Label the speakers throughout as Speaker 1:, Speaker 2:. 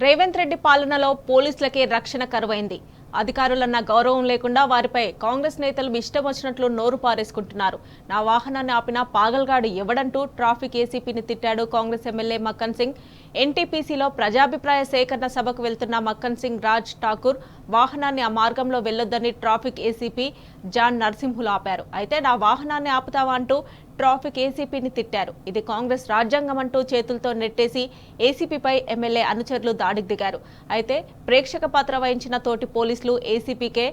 Speaker 1: రేవంత్ రెడ్డి పాలనలో పోలీసులకే రక్షణ కరువైంది. అధికారులన్న గౌరవం లేకుండా వారిపై కాంగ్రెస్ నేతలు ఇష్టం వచ్చినట్లు నోరు పారేసుకుంటున్నారు. నా వాహనాన్ని ఆపిన పాగల్గాడు ఎవడంటూ ట్రాఫిక్ ఏసీపీని తిట్టాడు కాంగ్రెస్ ఎమ్మెల్యే మక్కన్ సింగ్. ఎన్టీపీసీలో ప్రజాభిప్రాయ సేకరణ సభకు వెళ్తున్న మక్కన్ సింగ్ రాజ్ ఠాకూర్ వాహనాన్ని ఆ మార్గంలో వెళ్లొద్దని ట్రాఫిక్ ఏసీపీ జాన్ నరసింహులు ఆపారు. అయితే నా వాహనాన్ని ఆపుతావా అంటూ ట్రాఫిక్ ఏసీపీని తిట్టారు. ఇది కాంగ్రెస్ రాజ్యాంగం అంటూ చేతులతో నెట్టేసి ఏసీపీపై ఎమ్మెల్యే అనుచరులు దాడికి దిగారు. అయితే ప్రేక్షక పాత్ర వహించిన తోటి పోలీసులు ఏసీపీకే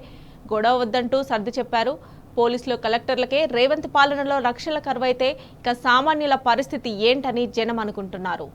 Speaker 1: గొడవ వద్దంటూ సర్ది చెప్పారు. పోలీసులు కలెక్టర్లకే రేవంత్ పాలనలో రక్షణ కరువైతే ఇక సామాన్యుల పరిస్థితి ఏంటని జనం అనుకుంటున్నారు.